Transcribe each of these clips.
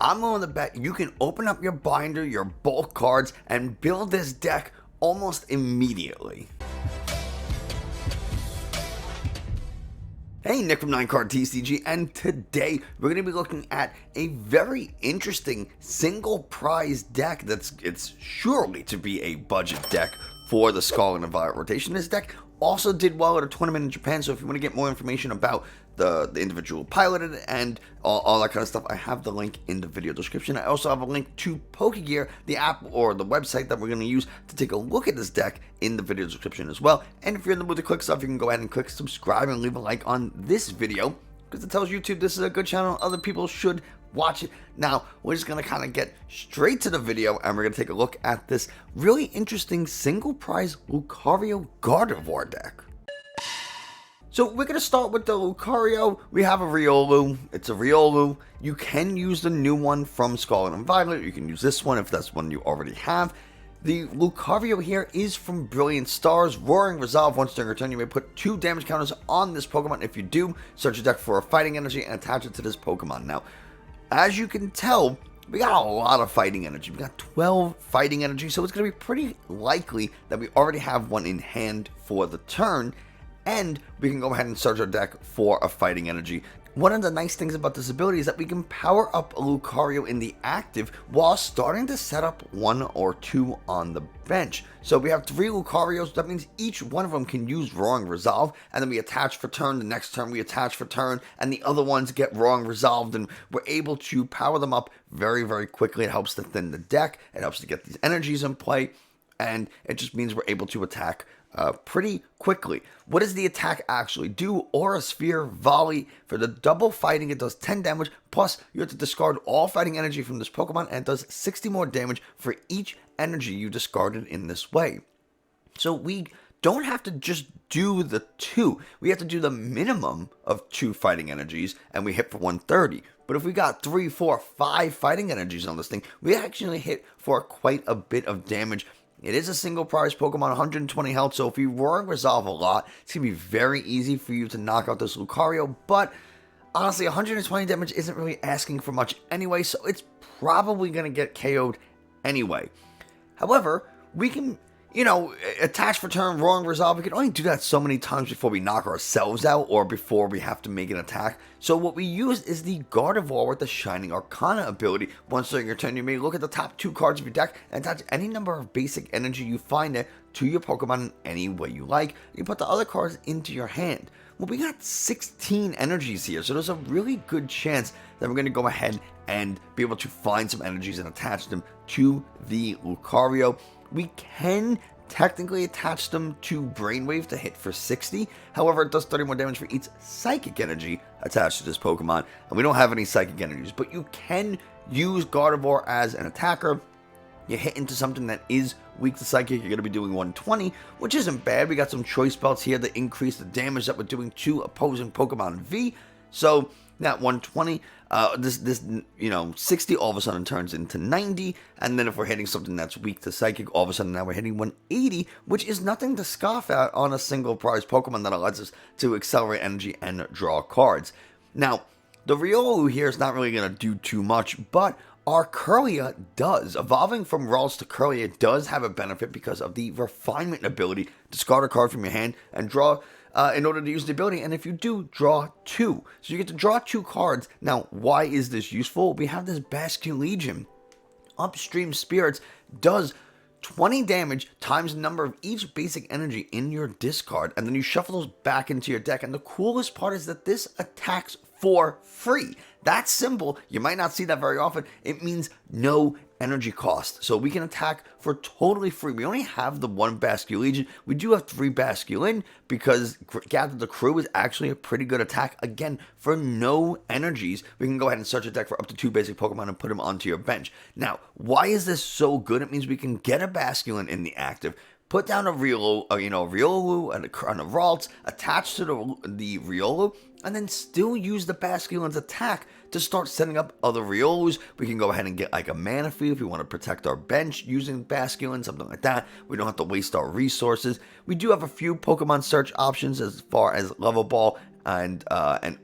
I'm willing to bet you can open up your binder, your bulk cards, and build this deck almost immediately. Hey, Nick from 9cardTCG, and today we're going to be looking at a very interesting single prize deck it's surely to be a budget deck for the Scarlet and Violet rotation. This deck also did well at a tournament in Japan, so if you want to get more information about the individual piloted and all that kind of stuff, I have the link in the video description. I also have a link to Pokegear, the app or the website that we're going to use to take a look at this deck, in the video description as well. And if you're in the mood to click stuff, you can go ahead and click subscribe and leave a like on this video, because it tells YouTube this is a good channel, other people should watch it. Now, we're just going to kind of get straight to the video, and we're going to take a look at this really interesting single prize Lucario Gardevoir deck. So we're going to start with the Lucario. We have a Riolu. It's a Riolu. You can use the new one from Scarlet and Violet. You can use this one if that's one you already have. The Lucario here is from Brilliant Stars. Roaring Resolve. Once during your turn, you may put 2 damage counters on this Pokemon. If you do, search your deck for a fighting energy and attach it to this Pokemon. Now, as you can tell, we got a lot of fighting energy. We got 12 fighting energy, so it's going to be pretty likely that we already have one in hand for the turn. And we can go ahead and search our deck for a fighting energy. One of the nice things about this ability is that we can power up a Lucario in the active while starting to set up 1 or 2 on the bench. So we have 3 Lucarios. That means each one of them can use Roaring Resolve, and then we attach for turn. The next turn we attach for turn, and the other ones get Roaring Resolved, and we're able to power them up very, very quickly. It helps to thin the deck. It helps to get these energies in play, and it just means we're able to attack pretty quickly. What does the attack actually do? Aura Sphere Volley. For the double fighting, it does 10 damage, plus you have to discard all fighting energy from this Pokemon, and it does 60 more damage for each energy you discarded in this way. So we don't have to just do the 2. We have to do the minimum of 2 fighting energies, and we hit for 130. But if we got 3, 4, 5 fighting energies on this thing, we actually hit for quite a bit of damage. It is a single prize Pokemon, 120 health, so if you Roaring Resolve a lot, it's going to be very easy for you to knock out this Lucario, but honestly, 120 damage isn't really asking for much anyway, so it's probably going to get KO'd anyway. However, we can, attach for turn, Roaring Resolve. We can only do that so many times before we knock ourselves out or before we have to make an attack. So what we use is the Gardevoir with the Shining Arcana ability. Once during your turn, you may look at the top 2 cards of your deck and attach any number of basic energy you find there to your Pokemon in any way you like. You put the other cards into your hand. Well, we got 16 energies here, so there's a really good chance that we're going to go ahead and be able to find some energies and attach them to the Lucario. We can technically attach them to Brainwave to hit for 60. However, it does 30 more damage for each psychic energy attached to this Pokemon. And we don't have any psychic energies, but you can use Gardevoir as an attacker. You hit into something that is weak to psychic, you're going to be doing 120, which isn't bad. We got some choice belts here that increase the damage that we're doing to opposing Pokemon V. So that 120, this 60 all of a sudden turns into 90, and then if we're hitting something that's weak to psychic, all of a sudden now we're hitting 180, which is nothing to scoff at on a single prize Pokemon that allows us to accelerate energy and draw cards. Now, the Riolu here is not really going to do too much, but our Kirlia does. Evolving from Ralts to Kirlia does have a benefit because of the Refinement ability. Discard a card from your hand and draw in order to use the ability, and if you do, draw 2. So you get to draw 2 cards. Now, why is this useful? We have this Basculegion. Upstream Spirits does 20 damage times the number of each basic energy in your discard, and then you shuffle those back into your deck. And the coolest part is that this attacks for free. That symbol, you might not see that very often. It means no energy cost. So we can attack for totally free. We only have the 1 Basculegion. We do have 3 Basculin because Gather the Crew is actually a pretty good attack. Again, for no energies, we can go ahead and search a deck for up to 2 basic Pokemon and put them onto your bench. Now, why is this so good? It means we can get a Basculin in the active, put down a Riolu, and a Ralts, attach to the Riolu, and then still use the Basculin's attack to start setting up other Riolus. We can go ahead and get like a Manaphy if we want to protect our bench using Basculin, something like that. We don't have to waste our resources. We do have a few Pokemon search options as far as Level Ball and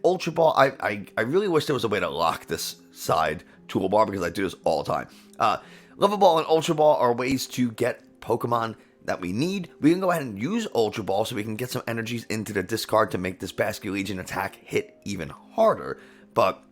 Ultra Ball. I really wish there was a way to lock this side toolbar because I do this all the time. Level Ball and Ultra Ball are ways to get Pokemon that we need. We can go ahead and use Ultra Ball so we can get some energies into the discard to make this Basculegion attack hit even harder. But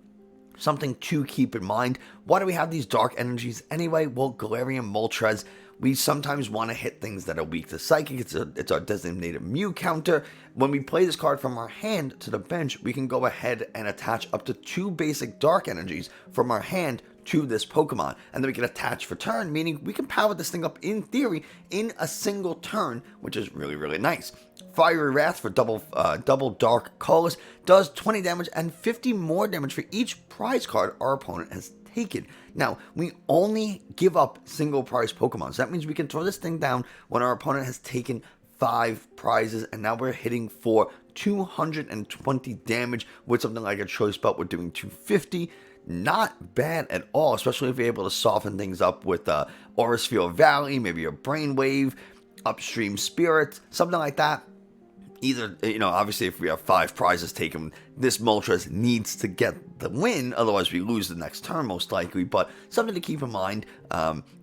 something to keep in mind, why do we have these dark energies anyway? Well, Galarian Moltres, we sometimes want to hit things that are weak to Psychic. It's our designated Mew counter. When we play this card from our hand to the bench, we can go ahead and attach up to 2 basic dark energies from our hand to this Pokemon. And then we can attach for turn, meaning we can power this thing up in theory in a single turn, which is really, really nice. Fiery Wrath for double dark colors does 20 damage and 50 more damage for each prize card our opponent has taken. Now, we only give up single prize Pokemon, so that means we can throw this thing down when our opponent has taken 5 prizes, and now we're hitting for 220 damage with something like a Choice Belt. We're doing 250. Not bad at all, especially if you're able to soften things up with Aura Sphere Valley, maybe a Brainwave, Upstream Spirit, something like that. Either, obviously if we have 5 prizes taken, this Moltres needs to get the win, otherwise we lose the next turn most likely, but something to keep in mind.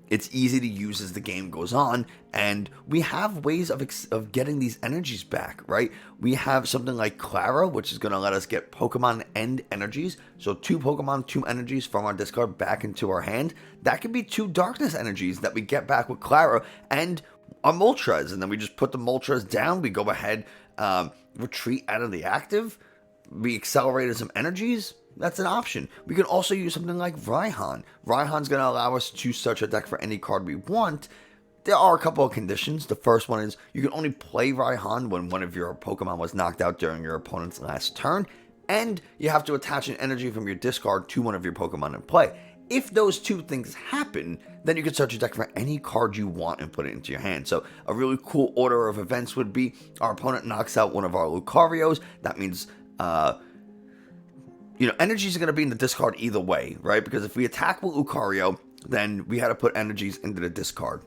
It's easy to use as the game goes on, and we have ways of getting these energies back, right? We have something like Clara, which is going to let us get Pokemon End energies, so 2 Pokemon, 2 energies from our discard back into our hand. That could be 2 Darkness energies that we get back with Clara, and a Moltres, and then we just put the Moltres down, we go ahead, retreat out of the active, we accelerated some energies. That's an option. We can also use something like Raihan. Raihan's going to allow us to search a deck for any card we want. There are a couple of conditions. The first one is you can only play Raihan when one of your Pokemon was knocked out during your opponent's last turn, and you have to attach an energy from your discard to one of your Pokemon in play. If those 2 things happen, then you can search your deck for any card you want and put it into your hand. So a really cool order of events would be our opponent knocks out one of our Lucarios. That means energies are going to be in the discard either way, right? Because if we attack with Lucario, then we had to put energies into the discard.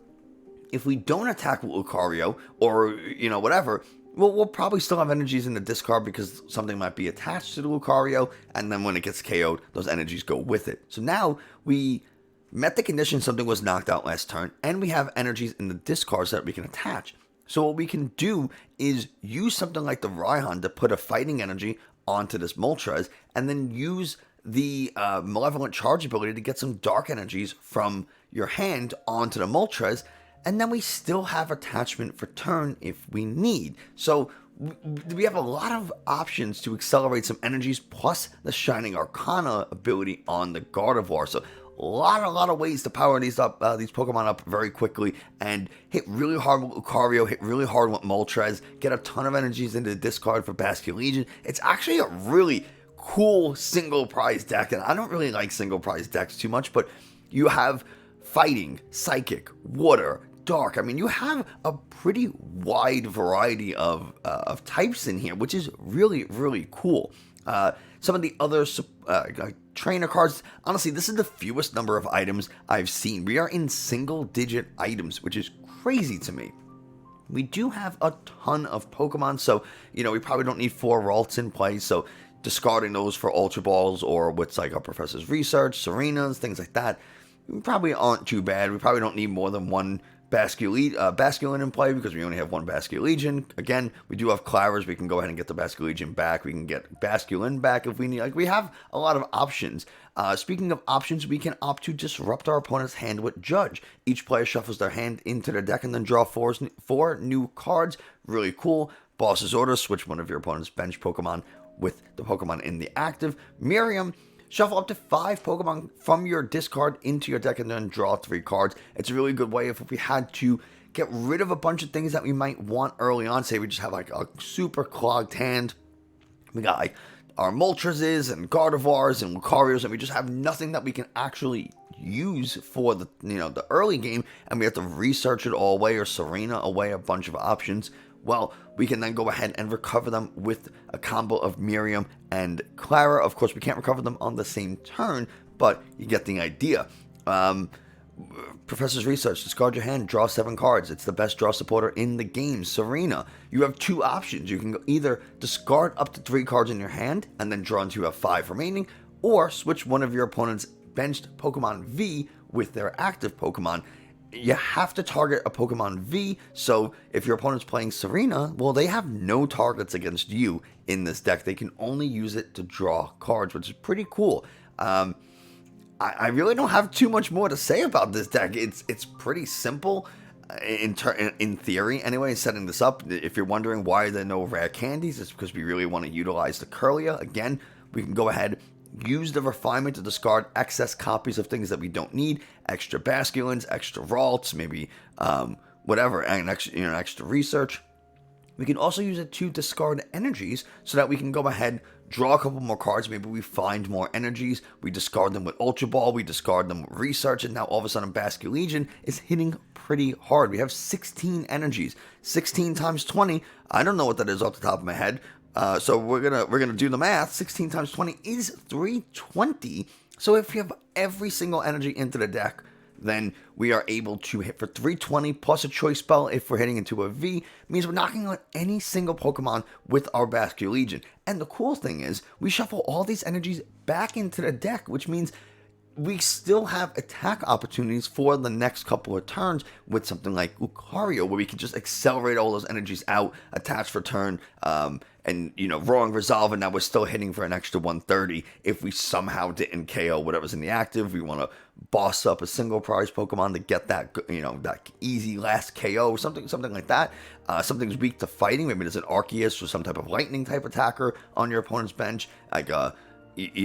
If we don't attack with Lucario, or, whatever, we'll probably still have energies in the discard because something might be attached to the Lucario, and then when it gets KO'd, those energies go with it. So now we met the condition something was knocked out last turn, and we have energies in the discards that we can attach. So what we can do is use something like the Raihan to put a fighting energy onto this Moltres, and then use the Malevolent Charge ability to get some dark energies from your hand onto the Moltres, and then we still have attachment for turn if we need. So we have a lot of options to accelerate some energies, plus the Shining Arcana ability on the Gardevoir. So a lot of ways to power these Pokemon up very quickly and hit really hard with Lucario, hit really hard with Moltres, get a ton of energies into the discard for Basculegion. It's actually a really cool single prize deck, and I don't really like single prize decks too much, but you have Fighting, Psychic, Water, Dark. I mean, you have a pretty wide variety of types in here, which is really, really cool. Some of the other trainer cards, honestly, this is the fewest number of items I've seen. We are in single-digit items, which is crazy to me. We do have a ton of Pokemon, so, we probably don't need 4 Ralts in play, so discarding those for Ultra Balls or with, like, our Professor's Research, Serenas, things like that, probably aren't too bad. We probably don't need more than 1 Basculin in play because we only have 1 Basculegion. Again, we do have Claras. We can go ahead and get the Basculegion back. We can get Basculin back if we need. Like, we have a lot of options. Speaking of options, we can opt to disrupt our opponent's hand with Judge. Each player shuffles their hand into their deck and then draw 4 new cards. Really cool. Boss's Order, switch one of your opponent's bench Pokemon with the Pokemon in the active. Miriam, shuffle up to 5 Pokemon from your discard into your deck and then draw 3 cards. It's a really good way if we had to get rid of a bunch of things that we might want early on. Say we just have like a super clogged hand. We got like our Moltres and Gardevoirs and Lucarios, and we just have nothing that we can actually use for the the early game, and we have to research it all away or Serena away a bunch of options. Well, we can then go ahead and recover them with a combo of Miriam and Clara. Of course, we can't recover them on the same turn, but you get the idea. Professor's Research, discard your hand, draw 7 cards. It's the best draw supporter in the game. Serena, you have 2 options. You can either discard up to 3 cards in your hand and then draw until you have 5 remaining, or switch one of your opponent's benched Pokemon V with their active Pokemon. You have to target a Pokemon V, so if your opponent's playing Serena, well, they have no targets against you in this deck. They can only use it to draw cards, which is pretty cool. I really don't have too much more to say about this deck. It's pretty simple in theory. Anyway, setting this up, if you're wondering why there are no rare candies, it's because we really want to utilize the Curlia. Again, we can go ahead, use the refinement to discard excess copies of things that we don't need, extra Basculins, extra Ralts, maybe whatever, and extra research. We can also use it to discard energies so that we can go ahead, draw a couple more cards. Maybe we find more energies. We discard them with Ultra Ball. We discard them with Research. And now all of a sudden Basculegion is hitting pretty hard. We have 16 energies. 16 times 20. I don't know what that is off the top of my head. So we're gonna do the math. 16 times 20 is 320. So if you have every single energy into the deck, then we are able to hit for 320 plus a choice spell. If we're hitting into a V, means we're knocking on any single Pokemon with our Basculegion. And the cool thing is, we shuffle all these energies back into the deck, which means we still have attack opportunities for the next couple of turns with something like Lucario, where we can just accelerate all those energies out, attach for turn, and, Roaring Resolve, and now we're still hitting for an extra 130. If we somehow didn't KO whatever's in the active, we want to boss up a single prize Pokemon to get that, that easy last KO, something like that. Something's weak to fighting. Maybe there's an Arceus or some type of lightning type attacker on your opponent's bench, like a V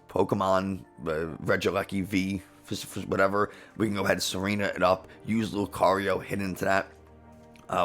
Pokemon, Regieleki V, whatever. We can go ahead and Serena it up, use Lucario, hit into that.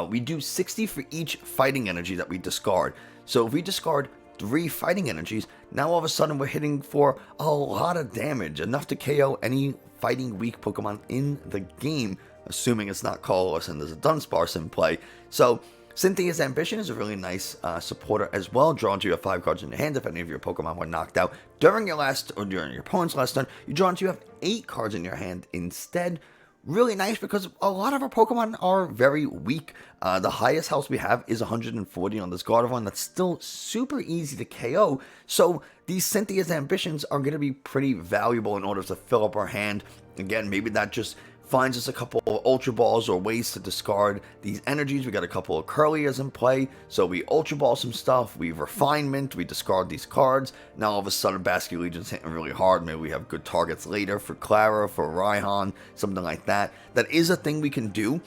We do 60 for each fighting energy that we discard. So if we discard 3 fighting energies, now all of a sudden we're hitting for a lot of damage, enough to KO any fighting weak Pokemon in the game, assuming it's not colorless and there's a Dunsparce in play. So Cynthia's Ambition is a really nice supporter as well. Draw until you have 5 cards in your hand. If any of your Pokemon were knocked out during your opponent's last turn, you draw until you have 8 cards in your hand instead. Really nice because a lot of our Pokemon are very weak. The highest health we have is 140 on this Gardevoir. That's still super easy to KO. So these Cynthia's Ambitions are going to be pretty valuable in order to fill up our hand. Again, maybe that just finds us a couple of Ultra Balls or ways to discard these energies. We got a couple of Curlias in play, so we Ultra Ball some stuff, we Refinement, we discard these cards. Now all of a sudden Basculegion's hitting really hard. Maybe we have good targets later for Clara, for Raihan, something like that. That is a thing we can do.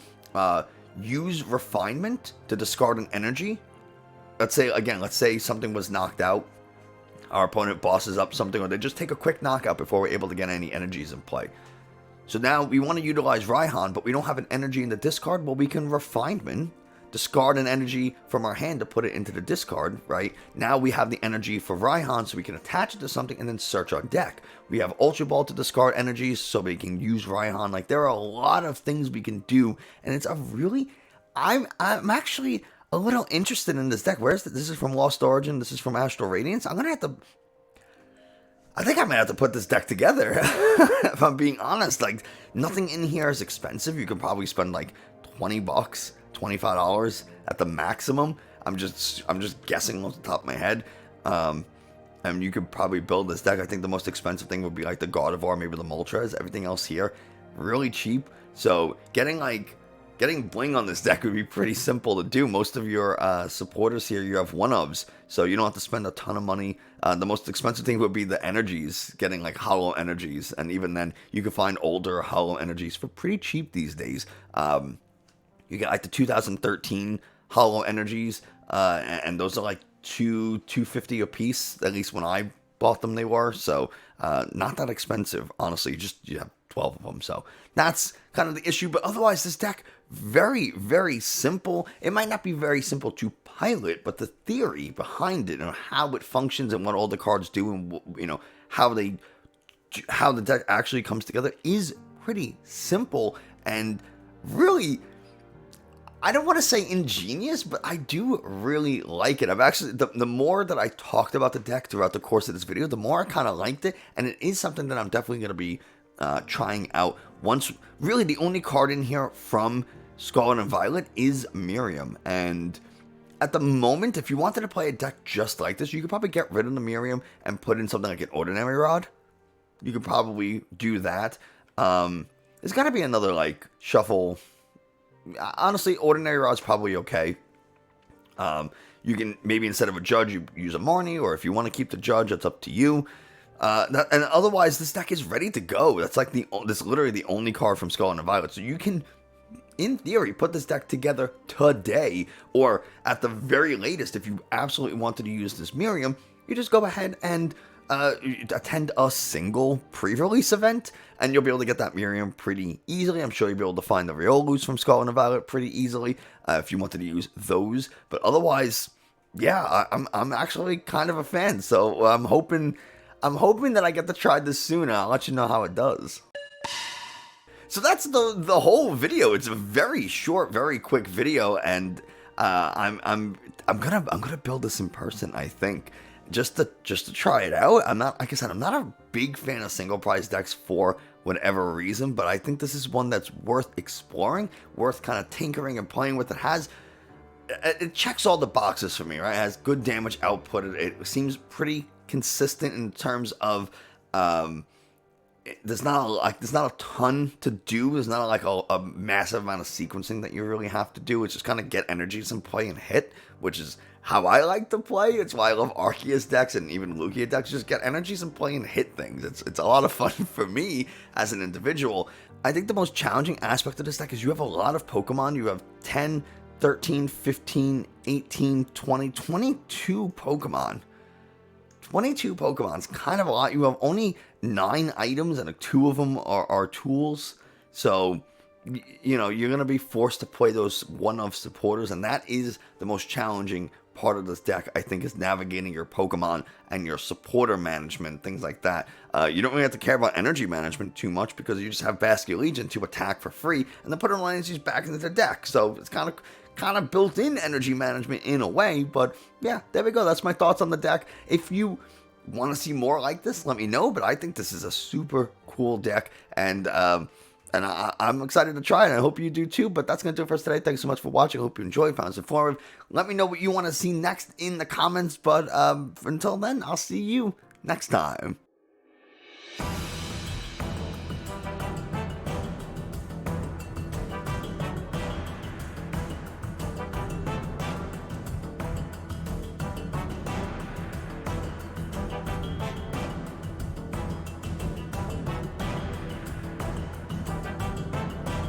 Use Refinement to discard an energy. Let's say something was knocked out. Our opponent bosses up something, or they just take a quick knockout before we're able to get any energies in play. So now we want to utilize Raihan, but we don't have an energy in the discard. Well, we can Refinement, discard an energy from our hand to put it into the discard, right? Now we have the energy for Raihan, so we can attach it to something and then search our deck. We have Ultra Ball to discard energies, so we can use Raihan. Like, there are a lot of things we can do, and it's a really... I'm actually a little interested in this deck. This is from Lost Origin, this is from Astral Radiance. I think I might have to put this deck together, if I'm being honest. Like, nothing in here is expensive. You could probably spend like $20, $25 at the maximum. I'm just guessing off the top of my head. And you could probably build this deck. I think the most expensive thing would be like the Gardevoir, maybe the Moltres. Everything else here, really cheap. So getting bling on this deck would be pretty simple to do. Most of your supporters here, you have one-ofs, so you don't have to spend a ton of money. The most expensive thing would be the energies, getting like hollow energies, and even then, you can find older hollow energies for pretty cheap these days. You get like the 2013 hollow energies, and those are like $250 a piece. At least when I bought them, they were. So not that expensive, honestly. You have 12 of them, so that's kind of the issue. But otherwise, this deck, very, very simple. It might not be very simple to pilot, but the theory behind it and how it functions and what all the cards do and how the deck actually comes together is pretty simple and really, I don't want to say ingenious, but I do really like it. I've actually, the more that I talked about the deck throughout the course of this video, the more I kind of liked it, and it is something that I'm definitely going to be trying out. Really, the only card in here from Scarlet and Violet is Miriam, and at the moment, if you wanted to play a deck just like this, you could probably get rid of the Miriam and put in something like an Ordinary Rod, you could probably do that. There's got to be another, like, shuffle. Honestly, ordinary rod's probably okay. You can, maybe instead of a judge, you use a Marnie, or if you want to keep the judge, that's up to you. And otherwise, this deck is ready to go. That's like this literally the only card from Scarlet and Violet. So you can, in theory, put this deck together today, or at the very latest, if you absolutely wanted to use this Miriam, you just go ahead and attend a single pre-release event, and you'll be able to get that Miriam pretty easily. I'm sure you'll be able to find the Riolus from Scarlet and Violet pretty easily if you wanted to use those. But otherwise, yeah, I'm actually kind of a fan. So I'm hoping that I get to try this soon. And I'll let you know how it does. So that's the whole video. It's a very short, very quick video, and I'm gonna build this in person, I think. Just to try it out. I'm not, like I said, I'm not a big fan of single prize decks for whatever reason, but I think this is one that's worth exploring, worth kind of tinkering and playing with. It checks all the boxes for me, right? It has good damage output. It seems pretty consistent in terms of there's not a ton to do. There's not like a massive amount of sequencing that you really have to do. It's just kind of get energies and play and hit, which is how I like to play. It's why I love Arceus decks and even Lugia decks. Just get energies and play and hit things. It's a lot of fun for me as an individual. I think the most challenging aspect of this deck is you have a lot of Pokemon. You have 10, 13, 15, 18, 20, 22 Pokemon. 22 Pokemon is kind of a lot. You have only 9 items, and 2 of them are tools. So, you know, you're going to be forced to play those one-of supporters, and that is the most challenging part of this deck, I think, is navigating your Pokemon and your supporter management, things like that. You don't really have to care about energy management too much, because you just have Basculegion to attack for free, and then put all energies back into the deck. So it's kind of built-in energy management in a way. But yeah, there we go. That's my thoughts on the deck. If you want to see more like this, let me know. But I think this is a super cool deck, and I'm excited to try it. I hope you do too. But that's going to do it for us today. Thanks so much for watching. I hope you enjoyed, found it informative. Let me know what you want to see next in the comments. But until then, I'll see you next time.